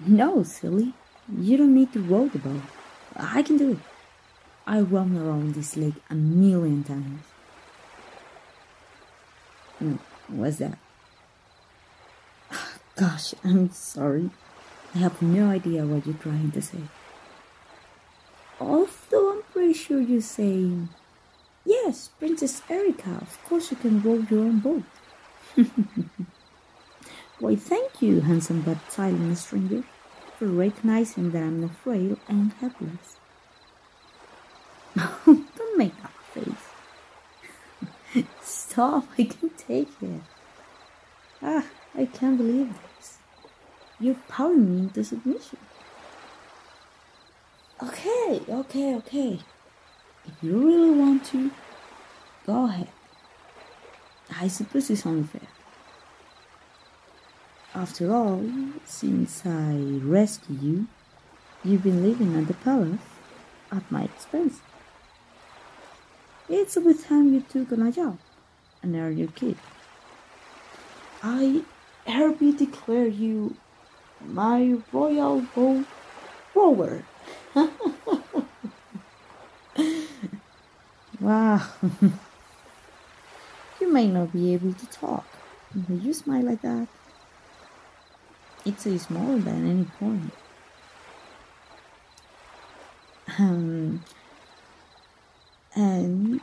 No, silly. You don't need to row the boat. I can do it. I roamed around this lake a million times. What's that? Gosh, I'm sorry. I have no idea what you're trying to say. Although I'm pretty sure you're saying, yes, Princess Erica, of course you can row your own boat. Why, thank you, handsome but silent stranger, for recognizing that I'm not frail and helpless. Don't make that face. Stop, I can't take it. I can't believe this. You're powering me into submission. Okay. If you really want to, go ahead. I suppose it's only fair. After all, since I rescued you, you've been living at the palace at my expense. It's about time you took on a job and earned your keep. I hereby declare you my royal boat rower. Wow. You may not be able to talk, but you smile like that. It's a small than any point. And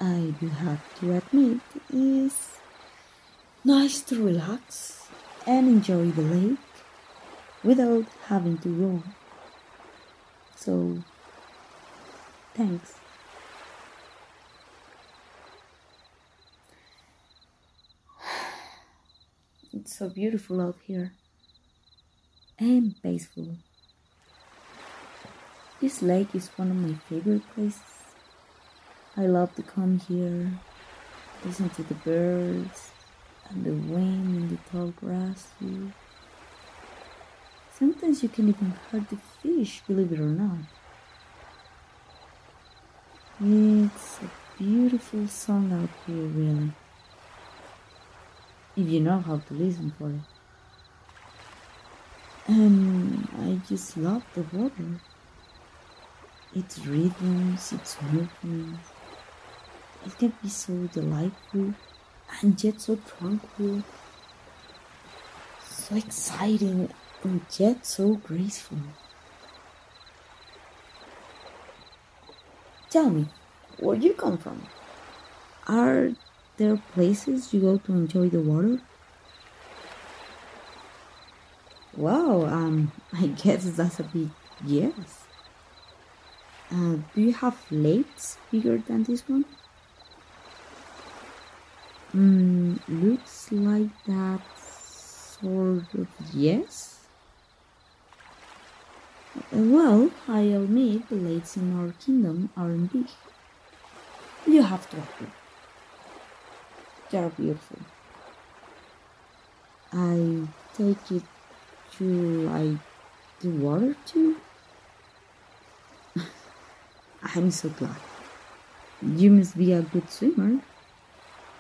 I do have to admit, it's nice to relax and enjoy the lake without having to row. So, thanks. It's so beautiful out here and peaceful. This lake is one of my favorite places. I love to come here, listen to the birds and the wind in the tall grass here. Sometimes you can even hear the fish, believe it or not. It's a beautiful song out here, really. If you know how to listen for it. And I just love the water. Its rhythms, its movements. It can be so delightful and yet so tranquil. So exciting and yet so graceful. Tell me, where you come from? Are there places you go to enjoy the water? Wow, I guess that's a big yes. Do you have lakes bigger than this one? Looks like that sort of yes. Well, I admit the lakes in our kingdom aren't big. You have to agree. They're beautiful. I take it you like the water too? I'm so glad. You must be a good swimmer.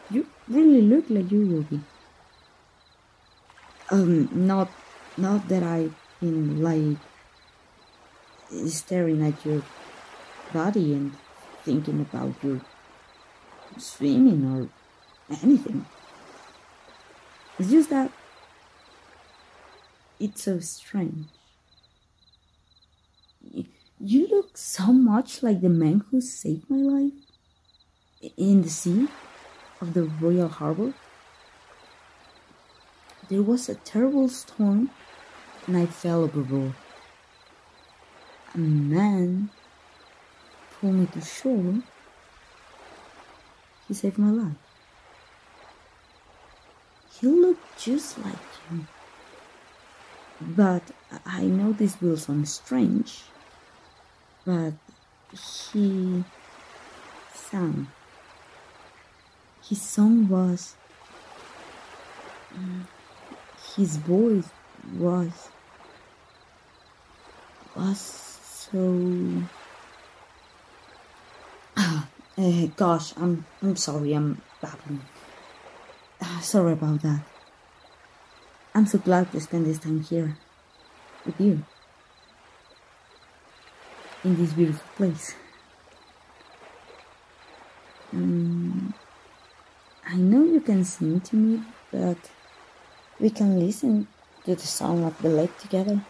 You really look like you will be. Not that I've been like staring at your body and thinking about your swimming or anything. It's just that it's so strange. You look so much like the man who saved my life in the sea of the Royal Harbor. There was a terrible storm and I fell overboard. A man pulled me to shore. He saved my life. He looked just like you. But I know this will sound strange, but he sang. His song was, his voice was so. Gosh, I'm sorry, I'm babbling. Sorry about that. I'm so glad to spend this time here. with you in this beautiful place. I know you can sing to me, but we can listen to the sound of the lake together.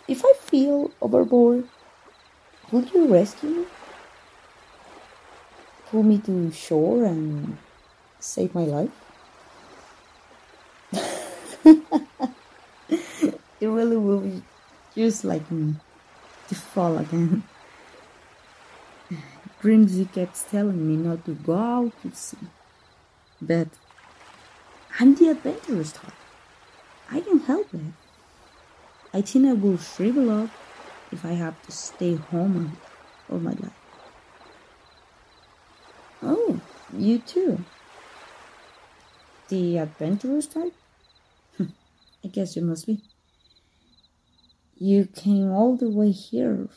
If I feel overboard, would you rescue me? Pull me to shore and save my life? It really will be just like me to fall again. Grimsy kept telling me not to go out to sea, but I'm the adventurous type. I can help it. I think I will shrivel up if I have to stay home all my life. Oh, you too. The adventurous type? I guess you must be. You came all the way here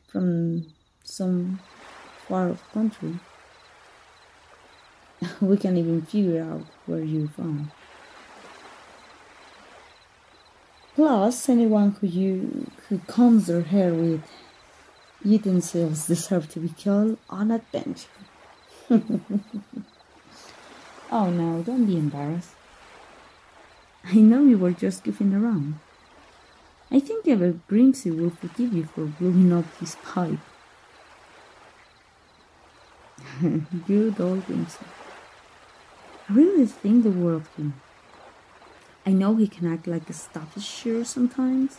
from some far off country. We can't even figure out where you're from. Plus, anyone who combs their hair with utensils deserve to be called an adventure. Oh no, don't be embarrassed. I know you were just goofing around. I think ever Grimsy will forgive you for blowing up his pipe. Good old Grimsy. I really think the world of him. I know he can act like a Staffordshire sometimes.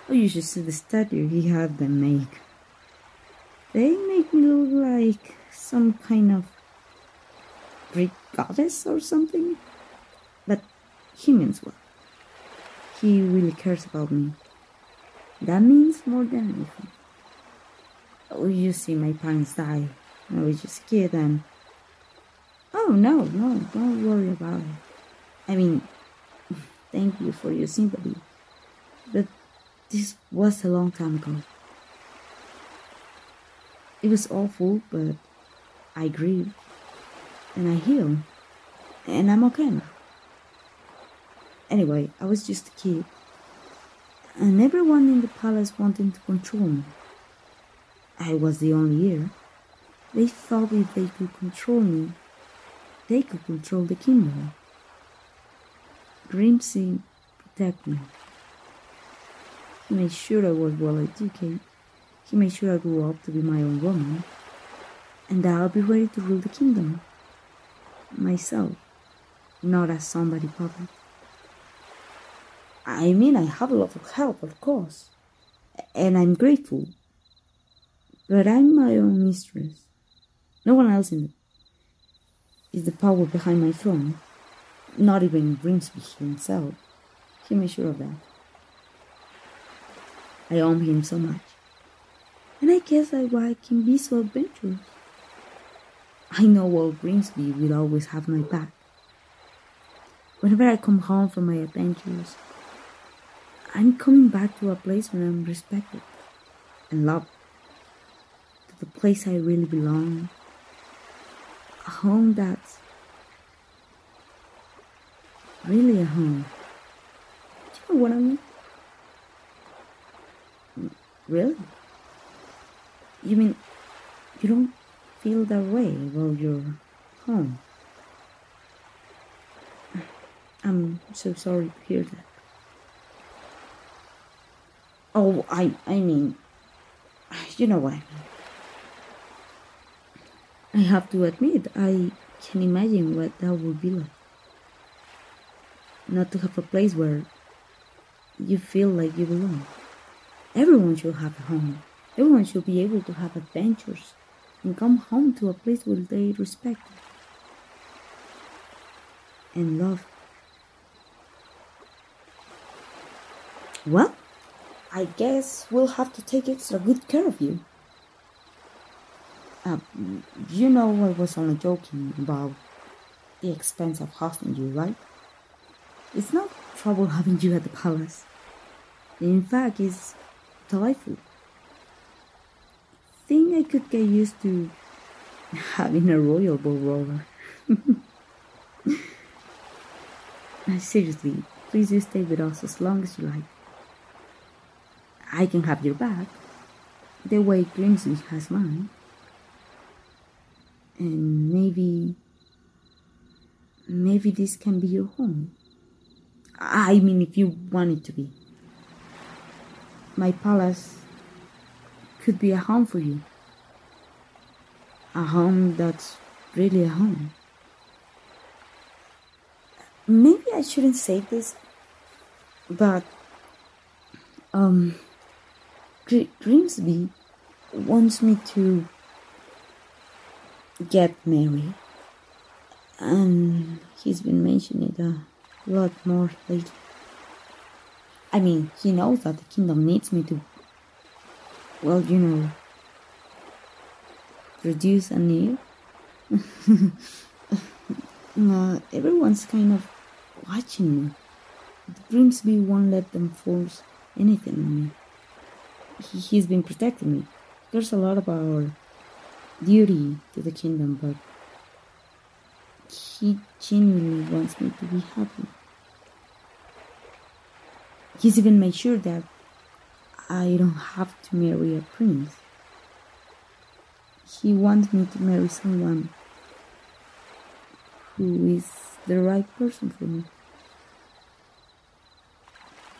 Oh, you should see the statue he had them make. They make me look like some kind of Greek goddess or something. But he means well. He really cares about me. That means more than anything. Oh, you see, my parents died. I was just a kid and... Oh, no, don't worry about it. I mean, thank you for your sympathy. But this was a long time ago. It was awful, but I grieved. And I healed. And I'm okay now. Anyway, I was just a kid. And everyone in the palace wanted to control me. I was the only heir. They thought if they could control me, they could control the kingdom. Grimsy protected me. He made sure I was well educated. He made sure I grew up to be my own woman. And that I'll be ready to rule the kingdom. Myself. Not as somebody public. I mean, I have a lot of help, of course. And I'm grateful. But I'm my own mistress. No one else in it is the power behind my throne. Not even Grimsby himself. He made sure of that. I own him so much. And I guess that's why I can be so adventurous. I know old Grimsby will always have my back. Whenever I come home from my adventures, I'm coming back to a place where I'm respected and loved. To the place I really belong. A home that's really a home. Do you know what I mean? Really? You mean you don't feel that way about your home? I'm so sorry to hear that. Oh, I mean, you know what I mean. I have to admit, I can imagine what that would be like. Not to have a place where you feel like you belong. Everyone should have a home. Everyone should be able to have adventures and come home to a place where they respect and love. Well, I guess we'll have to take extra good care of you. You know I was only joking about the expense of hosting you, right? It's not trouble having you at the palace. In fact, it's delightful. think I could get used to having a royal bull rover. Seriously, please do stay with us as long as you like. I can have your back, the way Grimsby has mine. And maybe this can be your home. I mean, if you want it to be. My palace could be a home for you. A home that's really a home. Maybe I shouldn't say this, but Grimsby wants me to get married, and he's been mentioning it a lot more lately. I mean, he knows that the kingdom needs me to, well, you know, produce an heir. Everyone's kind of watching me. Grimsby won't let them force anything on me. He's been protecting me. There's a lot of our duty to the kingdom, but he genuinely wants me to be happy. He's even made sure that I don't have to marry a prince. He wants me to marry someone who is the right person for me.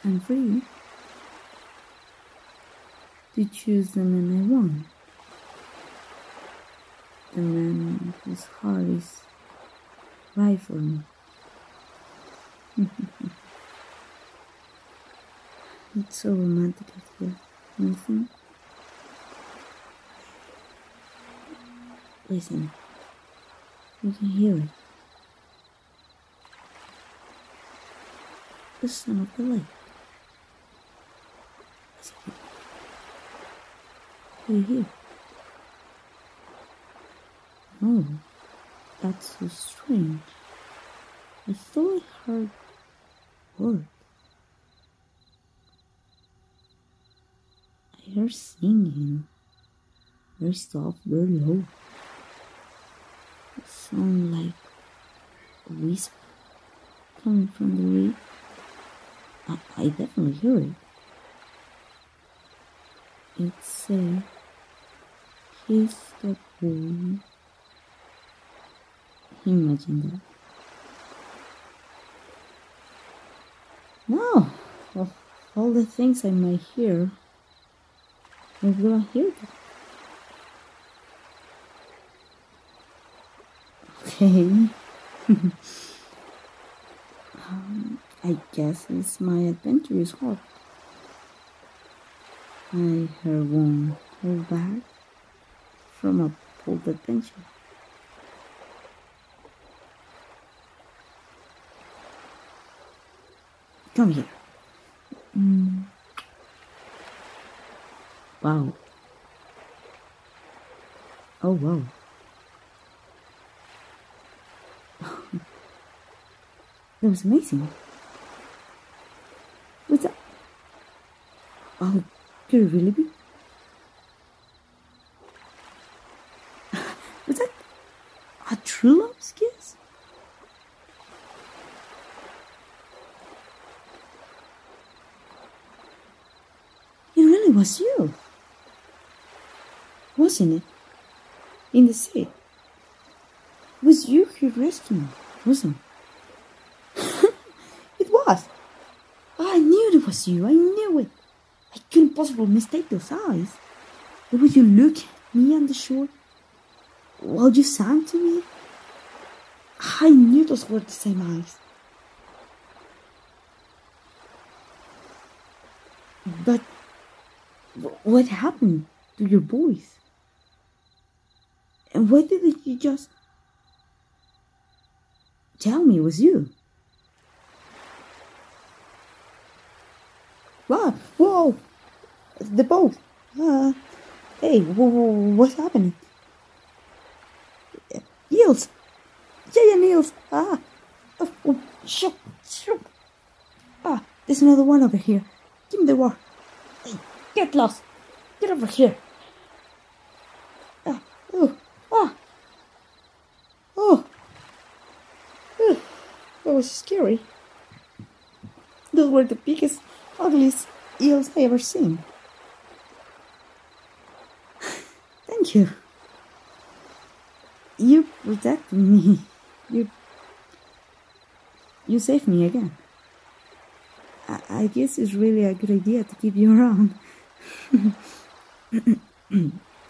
I'm free to choose the man I want. The man whose heart is right for me. It's so romantic out here, don't you think? Listen, you can hear it. The sound of the lake. Listen. Do you hear? Oh, that's so strange. I thought I heard words. I heard singing. Very soft, very low. It sounds like a whisper coming from the reef. I definitely hear it. It said, "Kiss the boy." Imagine that. No, of all the things I might hear, I'm gonna hear that. Okay. I guess it's my adventurous heart. I won't hold back from a bold adventure. Come here. Wow. Oh, wow. That was amazing. What's that? Oh, could it really be? Was that a true love's kiss? It really was you, wasn't it? In the sea. It was you who rescued me, wasn't it? It was. I knew it was you. I knew it. I couldn't possibly mistake those eyes. The way you looked at me on the shore while you sang to me. I knew those were the same eyes. But what happened to your voice? And why didn't you just tell me it was you? Wow, whoa, the boat. Hey, what's happening? Eels. Giant eels. Shoot. There's another one over here. Give me the rock. Hey, get lost. Get over here. Oh, ah, oh, that was scary. Those were the biggest, ugliest eels I ever seen. Thank you. You protected me. You saved me again. I guess it's really a good idea to keep you around.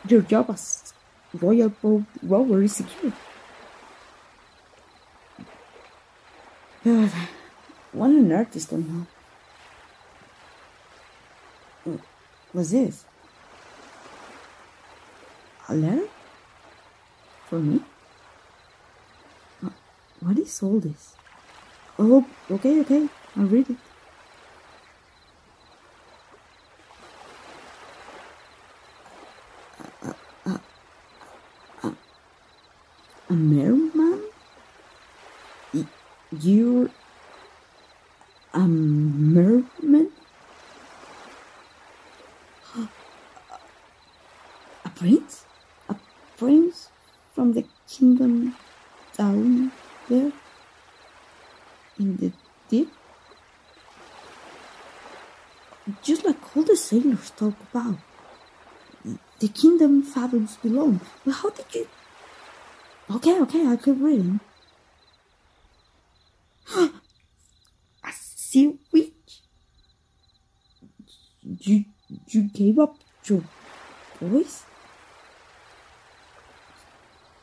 Your job as royal boat rower is secure. But what on earth is going on? What's this? A letter? For me? What is all this? Oh, okay, I'll read it. A merman? You're a merman? A prince? A prince from the kingdom down there? In the deep? Just like all the sailors talk about. The kingdom fathoms below. Well, how did you... Okay, I keep reading. A sea witch? You gave up your voice?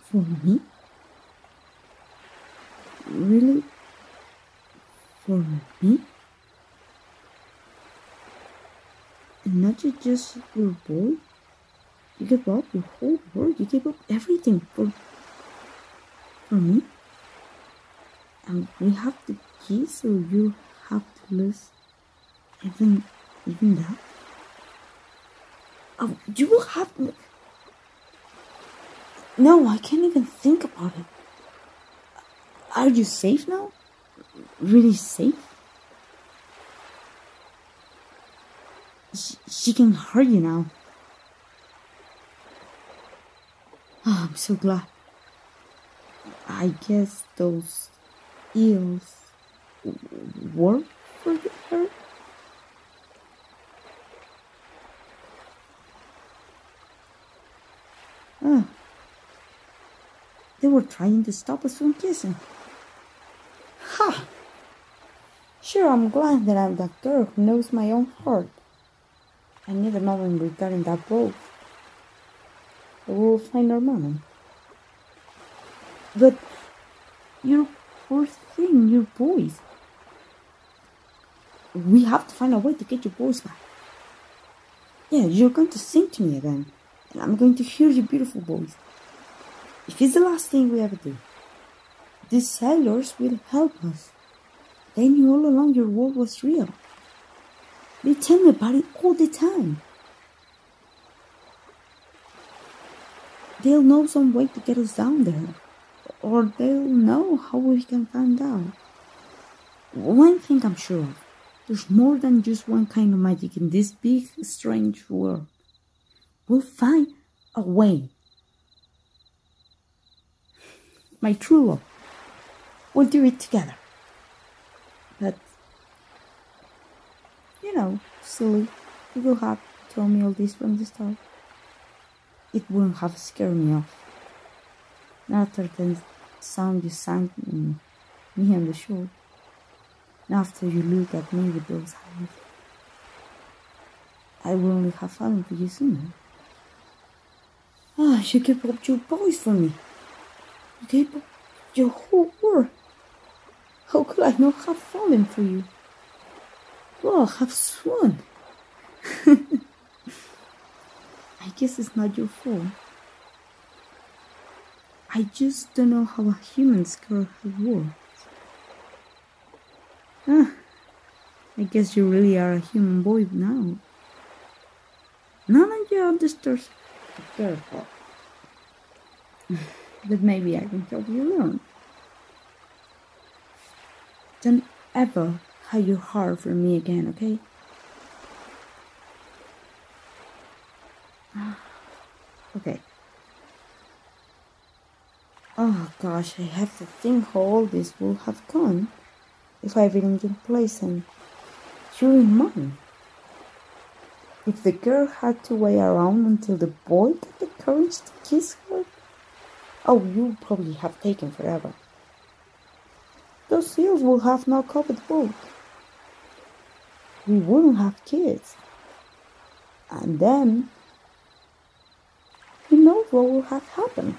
For me? Really? For me? And not just your boy? You gave up your whole world. You gave up everything for me. And we have to kiss, so you have to lose even that. Oh, you will have. No, I can't even think about it. Are you safe now? Really safe? She can hurt you now. Oh, I'm so glad. I guess those eels work for her? Oh. They were trying to stop us from kissing. Ha! Sure, I'm glad that I'm that girl who knows my own heart. I never know when regarding that boat. But we'll find our mama. But your poor thing, your boys. We have to find a way to get your boys back. Yeah, you're going to sing to me again. And I'm going to hear your beautiful voice. If it's the last thing we ever do, these sailors will help us. They knew all along your world was real. They tell me about it all the time. They'll know some way to get us down there. Or they'll know how we can find out. One thing I'm sure of. There's more than just one kind of magic in this big, strange world. We'll find a way. My true love. We'll do it together. But, you know, silly. You will have told me all this from the start. It wouldn't have scared me off. Not after the sound you sang me on the shore. Not after you looked at me with those eyes. I would only have fallen for you sooner. Ah, you gave up your voice for me. You gave up your whole world. How could I not have fallen for you? Well, have sworn. I guess it's not your fault. I just don't know how a human's girl works. Ah, I guess you really are a human boy now. None of you understood girl part. But maybe I can help you learn. Don't ever hide your heart from me again, okay? Okay. Oh gosh, I have to think how all this would have gone if I didn't get Pleasant during mine. If the girl had to wait around until the boy got the courage to kiss her, oh, you probably have taken forever. Those seals would have no covered boat. We wouldn't have kids. And then, who knows what would have happened?